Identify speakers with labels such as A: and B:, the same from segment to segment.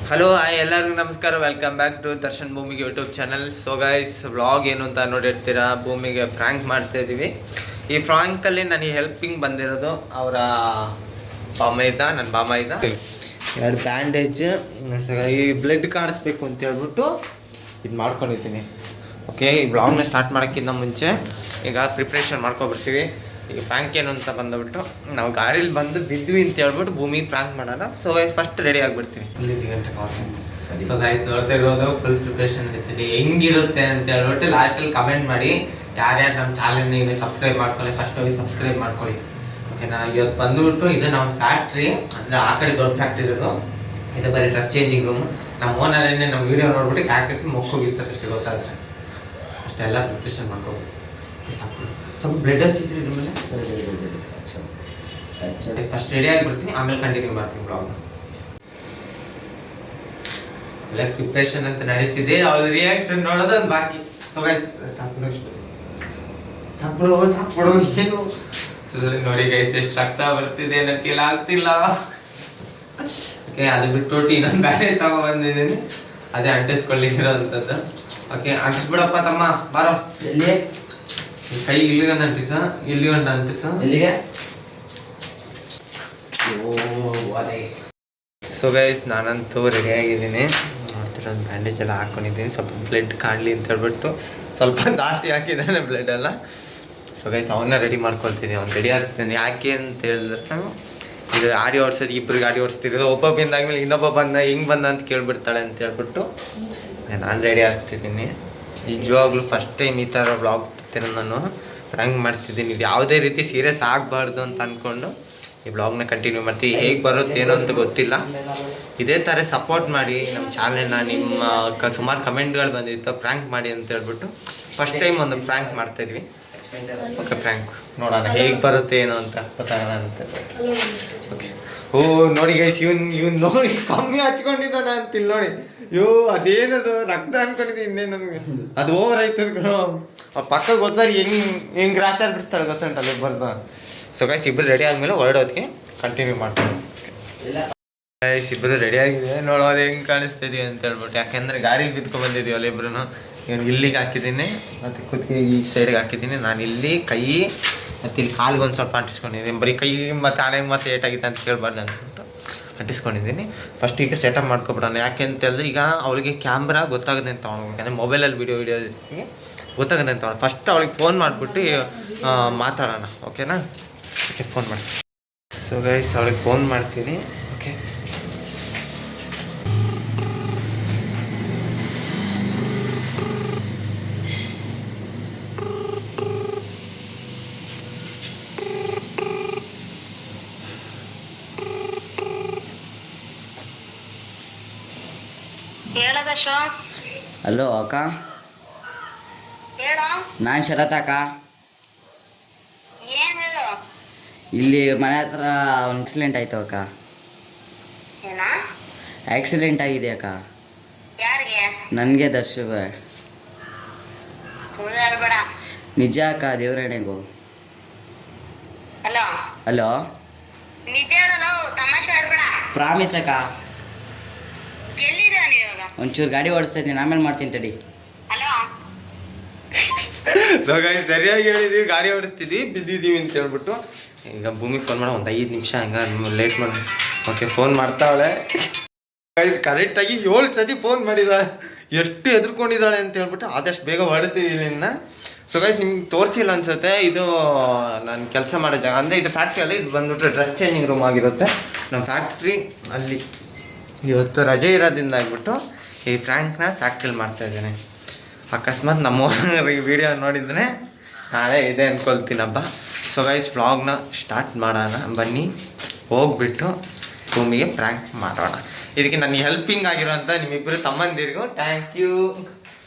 A: Hello hi ಎಲ್ಲರಿಗೂ ನಮಸ್ಕಾರ. Welcome back to Darshan ಭೂಮಿಗೆ YouTube channel. So guys, vlog ಏನು ಅಂತ ನೋಡಿರ್ತೀರಾ. ಭೂಮಿಗೆ ಫ್ರ್ಯಾಂಕ್ ಮಾಡ್ತಾ ಇದ್ದೀವಿ. ಈ ಫ್ರ್ಯಾಂಕಲ್ಲಿ ನನಗೆ ಹೆಲ್ಪಿಂಗ್ ಬಂದಿರೋದು ಅವರ ನನ್ನ ಬಾಮೈದ ಎರಡು ಬ್ಯಾಂಡೇಜ್, ಈ ಬ್ಲಡ್ ಕಾಣಿಸ್ಬೇಕು ಅಂತ ಹೇಳ್ಬಿಟ್ಟು ಇದು ಮಾಡ್ಕೊಂಡಿದ್ದೀನಿ. ಓಕೆ, ಈ ವ್ಲಾಗ್ನ ಸ್ಟಾರ್ಟ್ ಮಾಡೋಕ್ಕಿಂತ ಮುಂಚೆ ಈಗ ಪ್ರಿಪ್ರೇಷನ್ ಮಾಡ್ಕೊಬಿಡ್ತೀವಿ. ಈಗ ಪ್ರ್ಯಾಂಕ್ ಏನು ಅಂತ ಬಂದುಬಿಟ್ಟು ನಾವು ಗಾಡೀಲಿ ಬಂದು ಬಿದ್ವಿ ಅಂತ ಹೇಳ್ಬಿಟ್ಟು ಭೂಮಿಗೆ ಪ್ರ್ಯಾಂಕ್ ಮಾಡೋಣ. ಸೊ ಫಸ್ಟ್ ರೆಡಿ ಆಗಿಬಿಡ್ತೀವಿ. ಸೊ ಗಾಯ್ಸ್, ನೋಡ್ತಾ ಇರೋದು ಫುಲ್ ಪ್ರಿಪ್ರೇಷನ್ ಇರ್ತೀನಿ. ಹೆಂಗಿರುತ್ತೆ ಅಂತ ಹೇಳ್ಬಿಟ್ಟು ಲಾಸ್ಟಲ್ಲಿ ಕಮೆಂಟ್ ಮಾಡಿ. ಯಾರ್ಯಾರು ನಮ್ಮ ಚಾನಲ್ನ ಈಗ ಸಬ್ಸ್ಕ್ರೈಬ್ ಮಾಡ್ಕೊಳ್ಳಿ, ಫಸ್ಟ್ ಹೋಗಿ ಸಬ್ಸ್ಕ್ರೈಬ್ ಮಾಡ್ಕೊಳ್ಳಿ. ಓಕೆನಾ. ಇವತ್ತು ಬಂದುಬಿಟ್ಟು ಇದು ನಮ್ಮ ಫ್ಯಾಕ್ಟ್ರಿ, ಅಂದರೆ ಆ ಕಡೆ ದೊಡ್ಡ ಫ್ಯಾಕ್ಟ್ರಿ ಇರೋದು. ಇದು ಬರೀ ಡ್ರೆಸ್ ಚೇಂಜಿಂಗ್ ರೂಮ್. ನಮ್ಮ ಓನರೇನೆ ನಮ್ಮ ವೀಡಿಯೋ ನೋಡ್ಬಿಟ್ಟು ಹಾಕಿಸಿ ಮೊಕ್ಕೋಗಿರ್ತಾರೆ ಅಷ್ಟೇ. ಗೊತ್ತಾದರೆ ಅಷ್ಟೆಲ್ಲ ಪ್ರಿಪ್ರೇಷನ್ ಮಾಡ್ಕೋಬೋದು. ಸ್ವಲ್ಪ ಬ್ರೆಡ್ ಹಚ್ಚಿದ್ರಿ ಇದ್ರ ಮೇಲೆ. ಫಸ್ಟ್ ರೆಡಿ ಆಗಿಬಿಡ್ತೀನಿ, ಆಮೇಲೆ ಕಂಟಿನ್ಯೂ ಮಾಡ್ತೀನಿ ಬ್ಲಾಗ್. ಎಲ್ಲ ಪ್ರಿಪ್ರೇಷನ್ ಅಂತ ನಡೀತಿದೆ, ಅವಳ ರಿಯಾಕ್ಷನ್ ನೋಡೋದು ಒಂದು ಬಾಕಿ. ಸೊ ಗೈಸ್, ಸಾಕ್ಬಿಡು ಏನು ನೋಡಿ ಗೈಸ್, ಎಷ್ಟು ರಕ್ತ ಬರ್ತಿದೆ, ನನಗೆ ಆಗ್ತಿಲ್ಲ. ಓಕೆ, ಅದು ಬಿಟ್ಟು ಇನ್ನೊಂದು ಬ್ಯಾಟೆ ತಗೊಬಂದಿದ್ದೀನಿ, ಅದೇ ಅಂಟಿಸ್ಕೊಳ್ಳಿರೋಂಥದ್ದು. ಓಕೆ, ಅಂಟಿಸ್ಬಿಡಪ್ಪ ತಮ್ಮ, ಬಾರೋ. ಕೈ ಇಲ್ಲಿಗೊಂದು ಅಂಟಿಸ, ಇಲ್ಲಿಗೊಂದು ಅಂಟಿಸ. ಸೊ ಗೈಸ್, ನಾನಂತೂ ರೆಡಿ ಆಗಿದ್ದೀನಿ. ನೋಡ್ತಿರೋದು ಬ್ಯಾಂಡೇಜ್ ಎಲ್ಲ ಹಾಕ್ಕೊಂಡಿದ್ದೀನಿ. ಸ್ವಲ್ಪ ಬ್ಲಡ್ ಕಾಣಲಿ ಅಂತ ಹೇಳ್ಬಿಟ್ಟು ಸ್ವಲ್ಪ ಜಾಸ್ತಿ ಹಾಕಿದ್ದಾನೆ ಬ್ಲಡ್ ಎಲ್ಲ. ಸೊ ಗೈಸ್, ಅವನ್ನ ರೆಡಿ ಮಾಡ್ಕೊಳ್ತೀನಿ. ಅವ್ನು ರೆಡಿ ಆಗ್ತೀನಿ. ಯಾಕೆ ಅಂತ ಹೇಳಿದ್ರೆ, ಇದು ಗಾಡಿ ಓಡಿಸೋದು, ಇಬ್ಬರು ಗಾಡಿ ಓಡಿಸ್ತಿರೋದು. ಒಬ್ಬ ಬಂದಾದ್ಮೇಲೆ ಇನ್ನೊಬ್ಬ ಬಂದ ಹೆಂಗೆ ಬಂದ ಅಂತ ಕೇಳ್ಬಿಡ್ತಾಳೆ ಅಂತ ಹೇಳ್ಬಿಟ್ಟು ನಾನು ರೆಡಿ ಆಗ್ತಿದ್ದೀನಿ. ನಿಜವಾಗ್ಲೂ ಫಸ್ಟ್ ಟೈಮ್ ಈ ಥರ ವ್ಲಾಗ್ ಬರ್ತೀನಿ, ನಾನು ಫ್ರ್ಯಾಂಕ್ ಮಾಡ್ತಿದ್ದೀನಿ. ಇದು ಯಾವುದೇ ರೀತಿ ಸೀರಿಯಸ್ ಆಗಬಾರ್ದು ಅಂತ ಅಂದ್ಕೊಂಡು ಈ ಬ್ಲಾಗ್ನ ಕಂಟಿನ್ಯೂ ಮಾಡ್ತೀವಿ. ಹೇಗೆ ಬರುತ್ತೆ ಏನೋ ಅಂತ ಗೊತ್ತಿಲ್ಲ. ಇದೇ ಥರ ಸಪೋರ್ಟ್ ಮಾಡಿ ನಮ್ಮ ಚಾನಲ್ನ. ನಿಮ್ಮ ಸುಮಾರು ಕಮೆಂಟ್ಗಳು ಬಂದಿತ್ತು ಫ್ರ್ಯಾಂಕ್ ಮಾಡಿ ಅಂತ ಹೇಳ್ಬಿಟ್ಟು ಫಸ್ಟ್ ಟೈಮ್ ಒಂದು ಫ್ರ್ಯಾಂಕ್ ಮಾಡ್ತಾಯಿದ್ವಿ. ಓಕೆ, ಫ್ರ್ಯಾಂಕ್ ನೋಡೋಣ ಹೇಗೆ ಬರುತ್ತೆ ಏನೋ ಅಂತ ಗೊತ್ತಾಗೋಣ ಅಂತ. ಓಕೆ, ಓ ನೋಡಿ ಗೈಸ್, ಇವ್ನು ನೋಡಿ ಕಮ್ಮಿ ಹಚ್ಕೊಂಡಿದ್ದಾನ ಅಂತಿಲ್ಲ ನೋಡಿ. ಅದೇನದು ರಕ್ತ ಅನ್ಕೊಂಡಿದ್ದೀನಿ ಇನ್ನೇ ನನಗೆ. ಅದು ಓವರ್ ಆಯ್ತದ ಪಕ್ಕ ಗೊತ್ತಾಗ ಹೆಂಗೆ ಗ್ರಾಚಾರ ಬಿಡಿಸ್ತಾಳೆ ಗೊತ್ತುಂಟಲ್ಲ ಬರ್ದು. ಸೊ ಗೈಸ್, ಇಬ್ಬರು ರೆಡಿ ಆದಮೇಲೆ ಹೊರಡೋದಕ್ಕೆ ಕಂಟಿನ್ಯೂ ಮಾಡ್ತಾರೆ. ಗೈಸ್, ಇಬ್ಬರು ರೆಡಿ ಆಗಿದೆ, ನೋಡೋದು ಹೆಂಗೆ ಕಾಣಿಸ್ತಿದೀವಿ ಅಂತ ಹೇಳ್ಬಿಟ್ಟು. ಯಾಕೆಂದರೆ ಗಾಡೀಲಿ ಬಿದ್ಕೊಂಡು ಬಂದಿದ್ದೀವಲ್ಲ ಇಬ್ಬರು. ಇವನು ಇಲ್ಲಿಗೆ ಹಾಕಿದ್ದೀನಿ, ಮತ್ತು ಕುತ್ತಿಗೆ ಈ ಸೈಡ್ಗೆ ಹಾಕಿದ್ದೀನಿ. ನಾನು ಇಲ್ಲಿ ಕೈ ಮತ್ತು ಇಲ್ಲಿ ಕಾಲಿಗೆ ಒಂದು ಸ್ವಲ್ಪ ಅಂಟಿಸ್ಕೊಂಡಿದ್ದೀನಿ. ಬರೀ ಕೈ ಮತ್ತು ಹಣೆಗೆ ಮತ್ತು ಏಟಾಗಿದೆ ಅಂತ ಕೇಳಬಾರ್ದು ಅಂದ್ಬಿಟ್ಟು ಅಂಟಿಸ್ಕೊಂಡಿದ್ದೀನಿ. ಫಸ್ಟ್ ಈಗ ಸೆಟಪ್ ಮಾಡ್ಕೊಬಿಡೋಣ. ಯಾಕೆ ಅಂತ ಹೇಳಿದ್ರೆ, ಈಗ ಅವಳಿಗೆ ಕ್ಯಾಮ್ರಾ ಗೊತ್ತಾಗದೆ ಅಂತ ತೊಗೊಳ್ಬೇಕು. ಅಂದರೆ ಮೊಬೈಲಲ್ಲಿ ವಿಡಿಯೋ ಗೊತ್ತಾಗದೆ ಅಂತ ಫಸ್ಟ್ ಅವಳಿಗೆ ಫೋನ್ ಮಾಡಿಬಿಟ್ಟು ಮಾತಾಡೋಣ. ಓಕೆನಾ? ಓಕೆ, ಫೋನ್ ಮಾಡಿ. ಸೊ ಗೈಸ್, ಅವಳಿಗೆ ಫೋನ್ ಮಾಡ್ತೀನಿ. ಓಕೆ,
B: ಹಲೋ ಅಕ್ಕ, ನಾನು ಶರತ್ ಅಕ್ಕ. ಇಲ್ಲಿ ಮನೆ ಹತ್ರ ಒಂದು ಆಕ್ಸಿಡೆಂಟ್ ಆಯ್ತು ಅಕ್ಕ. ಆಕ್ಸಿಡೆಂಟ್ ಆಗಿದೆ ಅಕ್ಕ. ನನಗೆ ದರ್ಶಕ. ನಿಜ ಅಕ್ಕ, ದೇವರಣೆಗೂ. ಹಲೋ, ಪ್ರಾಮಿಸ್ ಅಕ್ಕ. ಒಂಚೂರು ಗಾಡಿ ಓಡಿಸ್ತಾ ಇದ್ದೀನಿ, ಆಮೇಲೆ ಮಾಡ್ತೀನಿ ತಡಿ.
A: ಸೊ ಗೈಸ್, ಸರಿಯಾಗಿ ಹೇಳಿದ್ವಿ, ಗಾಡಿ ಓಡಿಸ್ತಿದ್ವಿ, ಬಿದ್ದಿದ್ದೀವಿ ಅಂತ ಹೇಳ್ಬಿಟ್ಟು. ಈಗ ಭೂಮಿಗೆ ಫೋನ್ ಮಾಡೋ ಒಂದು 5 ನಿಮಿಷ ಹಂಗೆ ಲೇಟ್ ಮಾಡಿ. ಓಕೆ, ಫೋನ್ ಮಾಡ್ತಾವಳೆ ಗೈಸ್. ಕರೆಕ್ಟಾಗಿ 7 ಸತಿ ಫೋನ್ ಮಾಡಿದ್ದಾಳೆ. ಎಷ್ಟು ಎದುರ್ಕೊಂಡಿದ್ದಾಳೆ ಅಂತ ಹೇಳ್ಬಿಟ್ಟು ಆದಷ್ಟು ಬೇಗ ಹೊಡ್ತೀವಿ ಇಲ್ಲಿಂದ. ಸೊ ಗೈಸ್, ನಿಮ್ಗೆ ತೋರಿಸಿಲ್ಲ ಅನ್ಸುತ್ತೆ. ಇದು ನಾನು ಕೆಲಸ ಮಾಡೋ ಜಾಗ, ಅಂದರೆ ಇದು ಫ್ಯಾಕ್ಟ್ರಿಯಲ್ಲಿ. ಇದು ಬಂದ್ಬಿಟ್ಟು ಡ್ರೆಸ್ ಚೇಂಜಿಂಗ್ ರೂಮ್ ಆಗಿರುತ್ತೆ ನಮ್ಮ ಫ್ಯಾಕ್ಟ್ರಿ ಅಲ್ಲಿ. ಇವತ್ತು ರಜೆ ಇರೋದ್ರಿಂದ ಆಗ್ಬಿಟ್ಟು ಈ ಫ್ರ್ಯಾಂಕ್ನ ಫ್ಯಾಕ್ಟ್ರಿಲಿ ಮಾಡ್ತಾಯಿದ್ದೇನೆ. ಅಕಸ್ಮಾತ್ ನಮ್ಮ ಈ ವಿಡಿಯೋ ನೋಡಿದ್ರೆ ನಾಳೆ ಇದೆ ಅಂದ್ಕೊಳ್ತೀನಿ ಹಬ್ಬ. ಸೊ ಗೈಸ್, ವ್ಲಾಗ್ನ ಸ್ಟಾರ್ಟ್ ಮಾಡೋಣ ಬನ್ನಿ. ಹೋಗ್ಬಿಟ್ಟು ಭೂಮಿಗೆ ಫ್ರ್ಯಾಂಕ್ ಮಾಡೋಣ. ಇದಕ್ಕೆ ನನ್ನ ಹೆಲ್ಪಿಂಗ್ ಆಗಿರೋಂಥ ನಿಮ್ಮಿಬ್ಬರು ತಮ್ಮಂದಿರಿಗೂ ಥ್ಯಾಂಕ್ ಯು.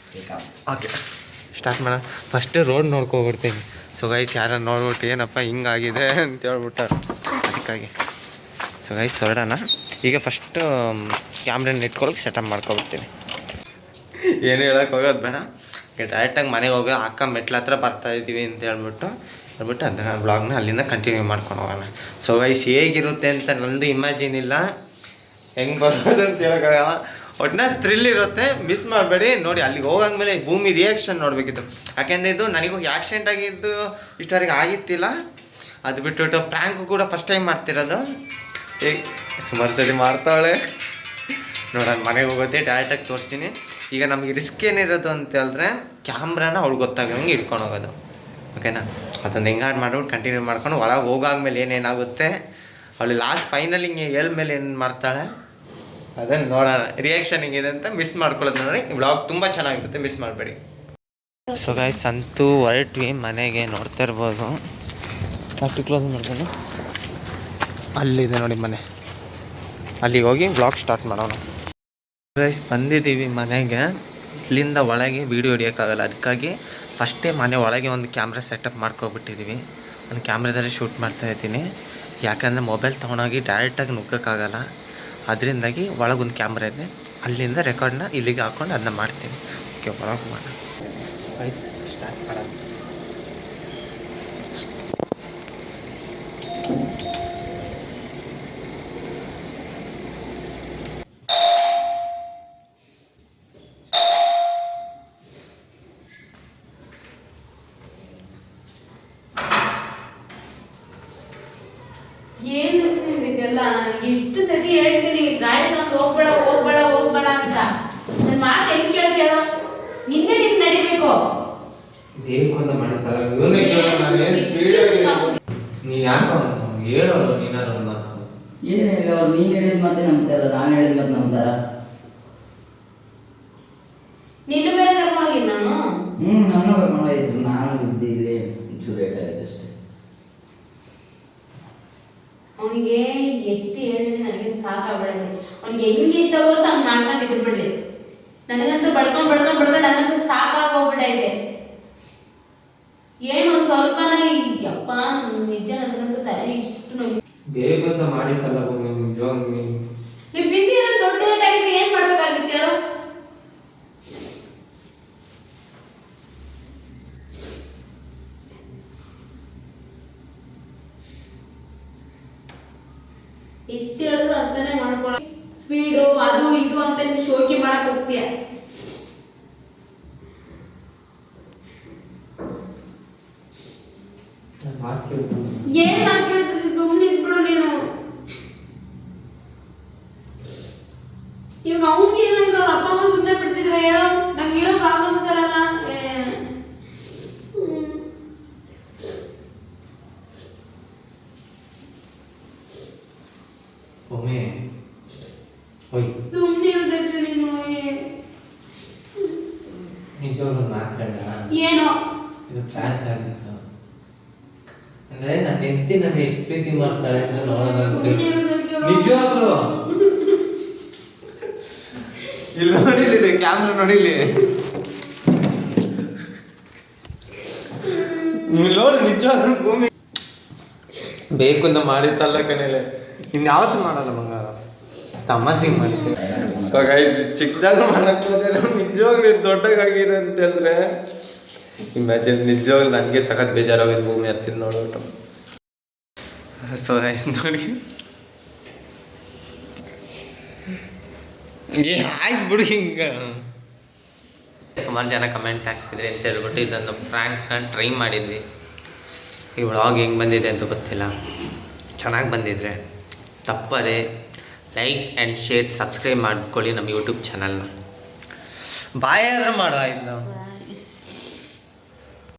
A: ಓಕೆ, ಸ್ಟಾರ್ಟ್ ಮಾಡೋಣ. ಫಸ್ಟು ರೋಡ್ ನೋಡ್ಕೊಬಿಡ್ತೀನಿ. ಸೊ ಗೈಸ್, ಯಾರು ನೋಡ್ಬಿಟ್ಟು ಏನಪ್ಪ ಹಿಂಗಾಗಿದೆ ಅಂತ ಹೇಳ್ಬಿಟ್ಟು ಅದಕ್ಕಾಗಿ. ಸೊ ಗೈಸ್, ಹೊರಡೋಣ. ಈಗ ಫಸ್ಟು ಕ್ಯಾಮ್ರನ್ನ ಇಟ್ಕೊಳಕ್ಕೆ ಸೆಟಪ್ ಮಾಡ್ಕೊಬಿಡ್ತೀನಿ. ಏನು ಹೇಳೋಕೆ ಹೋಗೋದು ಬೇಡ. ಈಗ ಡೈರೆಕ್ಟಾಗಿ ಮನೆಗೆ ಹೋಗಿ ಅಕ್ಕ ಮೆಟ್ಲ ಹತ್ರ ಬರ್ತಾಯಿದ್ದೀವಿ ಅಂತ ಹೇಳ್ಬಿಟ್ಟು ಅದನ್ನು ಬ್ಲಾಗ್ನ ಅಲ್ಲಿಂದ ಕಂಟಿನ್ಯೂ ಮಾಡ್ಕೊಂಡು ಹೋಗೋಣ. ಸೊ ಗೈಸ್, ಹೇಗಿರುತ್ತೆ ಅಂತ ನಂದು ಇಮ್ಯಾಜಿನ್ ಇಲ್ಲ. ಹೆಂಗೆ ಬರೋದು ಅಂತ ಹೇಳೋಕ್ಕಾಗಲ್ಲ. ಒಟ್ಟಿನಲ್ಲಿ ಥ್ರಿಲ್ ಇರುತ್ತೆ, ಮಿಸ್ ಮಾಡಬೇಡಿ ನೋಡಿ. ಅಲ್ಲಿಗೆ ಹೋಗಾದ್ಮೇಲೆ ಭೂಮಿ ರಿಯಾಕ್ಷನ್ ನೋಡಬೇಕಿತ್ತು. ಯಾಕೆಂದರೆ ಇದು ನನಗೂ ಆಕ್ಸಿಡೆಂಟ್ ಆಗಿದ್ದು ಇಷ್ಟವರೆಗೆ ಆಗಿತ್ತಿಲ್ಲ. ಅದು ಬಿಟ್ಬಿಟ್ಟು ಪ್ರ್ಯಾಂಕು ಕೂಡ ಫಸ್ಟ್ ಟೈಮ್ ಮಾಡ್ತಿರೋದು. ಈಗ ಸುಮಾರು ಸರಿ ಮಾಡ್ತಾವಳೆ ನೋಡೋಣ. ಮನೆಗೆ ಹೋಗೋದೇ ಡೈರೆಕ್ಟಾಗಿ ತೋರಿಸ್ತೀನಿ. ಈಗ ನಮಗೆ ರಿಸ್ಕ್ ಏನಿರೋದು ಅಂತ ಹೇಳಿದ್ರೆ ಕ್ಯಾಮ್ರಾನ ಅವ್ಳಿಗೆ ಗೊತ್ತಾಗಂಗೆ ಇಟ್ಕೊಂಡು ಹೋಗೋದು, ಓಕೆನಾ? ಅದೊಂದು ಹೆಂಗಾರು ಮಾಡ್ಬಿಟ್ಟು ಕಂಟಿನ್ಯೂ ಮಾಡ್ಕೊಂಡು ಒಳಗೆ ಹೋಗಾದ್ಮೇಲೆ ಏನೇನಾಗುತ್ತೆ ಅವಳು ಲಾಸ್ಟ್ ಫೈನಲ್ ಹಿಂಗೆ ಹೇಳ್ಮೇಲೆ ಏನು ಮಾಡ್ತಾಳೆ ಅದನ್ನು ನೋಡೋಣ. ರಿಯಾಕ್ಷನ್ ಹಿಂಗಿದೆ ಅಂತ ಮಿಸ್ ಮಾಡ್ಕೊಳ್ಳೋದು ನೋಡಿ. ವ್ಲಾಗ್ ತುಂಬ ಚೆನ್ನಾಗಿರುತ್ತೆ, ಮಿಸ್ ಮಾಡಬೇಡಿ. ಸೊ ಗೈಸ್ ಅಂತೂ ಹೊರಟ್ವಿ ಮನೆಗೆ. ನೋಡ್ತಾ ಇರ್ಬೋದು, ಫಸ್ಟ್ ಕ್ಲೋಸ್ ಮಾಡ್ಕೊಂಡು ಅಲ್ಲಿದೆ ನೋಡಿ ಮನೆ. ಅಲ್ಲಿಗೆ ಹೋಗಿ ವ್ಲಾಗ್ ಸ್ಟಾರ್ಟ್ ಮಾಡೋಣ. ಗೈಸ್ ಬಂದಿದ್ದೀವಿ ಮನೆಗೆ. ಇಲ್ಲಿಂದ ಒಳಗೆ ವೀಡಿಯೋ ಹಿಡಿಯೋಕ್ಕಾಗಲ್ಲ, ಅದಕ್ಕಾಗಿ ಫಸ್ಟೇ ಮನೆ ಒಳಗೆ ಒಂದು ಕ್ಯಾಮ್ರಾ ಸೆಟಪ್ ಮಾಡ್ಕೊಬಿಟ್ಟಿದ್ದೀವಿ. ಒಂದು ಕ್ಯಾಮ್ರಾದಲ್ಲಿ ಶೂಟ್ ಮಾಡ್ತಾಯಿದ್ದೀನಿ. ಯಾಕಂದರೆ ಮೊಬೈಲ್ ತೊಗೊಂಡೋಗಿ ಡೈರೆಕ್ಟಾಗಿ ನುಗ್ಗೋಕ್ಕಾಗಲ್ಲ. ಅದರಿಂದಾಗಿ ಒಳಗೊಂದು ಕ್ಯಾಮ್ರಾ ಇದೆ, ಅಲ್ಲಿಂದ ರೆಕಾರ್ಡ್ನ ಇಲ್ಲಿಗೆ ಹಾಕ್ಕೊಂಡು ಅದನ್ನ ಮಾಡ್ತೀನಿ. ಓಕೆ, ಒಳಗೆ ಮಾಡೋಣ. ಗೈಸ್ ಸ್ಟಾರ್ಟ್ ಮಾಡೋಣ.
C: ಏನು ಇದೆಲ್ಲ ಎಷ್ಟು ಸತಿ ಹೇಳ್ತೀನಿ ಗಾಡಿ ತಗೊಂಡು ಹೋಗ್ಬೇಡ ಅಂತ. ನನ್ನ ಮಾತು ಹೆಂಗ್ ಕೇಳ್ತೀಯೋ? ನಿನ್ನೆ ನಿನ್ ನಡಿಬೇಕು.
A: ಬೇಕು ಅಂತ ಮಾಡ್ತಾರ ನೀನು ಯಾಕೋ ಹೇಳೋಳು ನೀನಾರು ಒಂದು ಮಾತು.
B: ಏನು ಹೇಳಿ ಅವ್ರು ನೀನು ಹೇಳಿದ ಮತ್ತೆ ನಂಬ್ತಾರ, ನಾನು ಹೇಳಿದ ಮತ್ತೆ ನಂಬ್ತಾರ.
C: ನಿನ್ನ ಬೇರೆ ಕರ್ಕೊಂಡೋಗಿದ್ ನಾನು.
B: ನನ್ನ ಕರ್ಕೊಂಡೋಗಿದ್ರು, ನಾನು ಬಿದ್ದಿದ್ದೆ ಚೂರು ಲೇಟ್ ಆಗಿದೆ ಅಷ್ಟೇ.
C: ಅವನಿಗೆ ಎಷ್ಟು ಹೇಳಿದ್ರೆ ನನಗೆ ಸಾಕಾಗ್ಬಿಡೈತೆ. ಅವ್ನಿಗೆ ಹೆಂಗೆ ಇಷ್ಟ ಬರುತ್ತೋ ಹಂಗೆ ಮಾಡ್ಕೊಂಡಿದ್ದು ಬಿಡ್ಲಿ. ನನಗಂತೂ ಬಡ್ಕೊಂಡು ನನಗಂತೂ ಸಾಕಾಗೋಗ್ಬಿಟ್ಟೈತೆ. ಏನು ಒಂದು ಸ್ವಲ್ಪನ ಯಪ್ಪ ನಿಜ ನನಗಂತೂ ತಲೆ ಇಷ್ಟು ನೋವು.
A: ಬೇಕು ಅಂತ ಮಾಡಿದ್ದಲ್ಲ ನಿಜವಾಗ್ಲೂ.
C: ನೀವು ಬಿದ್ದಿ ದೊಡ್ಡ ಏಟಾಗಿದ್ರೆ ಏನು ಮಾಡ್ಬೇಕಾಗಿತ್ತು ಹೇಳು? ಎಷ್ಟು ಹೇಳಿದ್ರು ಅರ್ಥನೇ ಮಾಡ್ಕೊಳ್ಳ. ಸ್ಪೀಡು ಅದು ಇದು ಅಂತ ನೀನು ಶೋಕಿ ಮಾಡಕ್ ಹೋಗ್ತೀಯ. ಏನ್ ಮಾತಾಡ್ತಿದ್ದೆ? ಸುಮ್ಮನೆ ಇದ್ಬಿಡು ನೀನು. ಇವಾಗ ಅವ್ನಿಗೆ ಏನಾದ್ರು ಅವ್ರ ಅಪ್ಪ ಅಮ್ಮ ಸುಮ್ಮನೆ ಬಿಡ್ತಿದ್ರೆ ಹೇಳೋ, ನಮ್ಗೆ ಇರೋ ಪ್ರಾಬ್ಲಮ್ಸ್ ಎಲ್ಲ. ಸುಮ್ಮನೆ ಇರೋದಕ್ಕೆ ನೀನು
A: ನಿಜವಾಗ್ಲೂ ಮಾತಾಡ
C: ಏನೋ
A: ಇದು ಪ್ರ್ಯಾಂಕ್ ಆಗಿತ್ತು. ಅಂದ್ರೆ ನನ್ನ ಹೆಂಡತಿ ನಾನು ಎಷ್ಟು ಪ್ರೀತಿ ಮಾಡ್ತಾಳೆ ಅಂತ ನೋಡೋಣ. ನಿಜವಾಗ್ಲೂ ಇಲ್ಲಿ ನೋಡಿಲ್ಲಿದೆ ಕ್ಯಾಮ್ರಾ ನೋಡಿಲಿ ನೋಡಿ. ನಿಜವಾಗ್ಲೂ ಭೂಮಿ ಬೇಕು ಅಂತ ಮಾಡಿತ್ತಲ್ಲ ಕಣಲೆ. ಇನ್ಯಾವತ್ತು ಮಾಡಲ್ಲ ಬಂಗಾರ, ತಮಾಷೆಗೆ ಮಾಡ್ತೀವಿ. ಸೊ ಗೈಸ್ ಚಿಕ್ಕದಾಗ ಮಾಡಕ್ಕೆ ಹೋದ್ರೆ ನಿಜವಾಗ್ಲೂ ದೊಡ್ಡಗಾಗಿದೆ ಅಂತಂದ್ರೆ ಇಮ್ಯಾಜಿನ್. ನಿಜವಾಗ್ಲೂ ನನಗೆ ಸಖತ್ ಬೇಜಾರಾಗೋದು ಭೂಮಿ ಹತ್ತಿದ ನೋಡ್ಬಿಟ್ಟು. ಸೊ ಗೈಸ್ ನೋಡಿ, ಆಯ್ತು ಬಿಡು ಹಿಂಗೆ. ಸುಮಾರು ಜನ ಕಮೆಂಟ್ ಆಗ್ತಿದ್ರಿ ಅಂತ ಹೇಳ್ಬಿಟ್ಟು ಇದನ್ನು ಪ್ರ್ಯಾಂಕ್ನ ಟ್ರೈ ಮಾಡಿದ್ವಿ. ಈ ವ್ಲಾಗ್ ಹೆಂಗೆ ಬಂದಿದೆ ಅಂತ ಗೊತ್ತಿಲ್ಲ. ಚೆನ್ನಾಗಿ ಬಂದಿದ್ರೆ ತಪ್ಪದೆ ಲೈಕ್ ಆ್ಯಂಡ್ ಶೇರ್, ಸಬ್ಸ್ಕ್ರೈಬ್ ಮಾಡ್ಕೊಳ್ಳಿ ನಮ್ಮ ಯೂಟ್ಯೂಬ್ ಚಾನಲ್ನ. ಬಾಯ್ ಆದರೂ ಮಾಡೋ ಆಯ್ತು.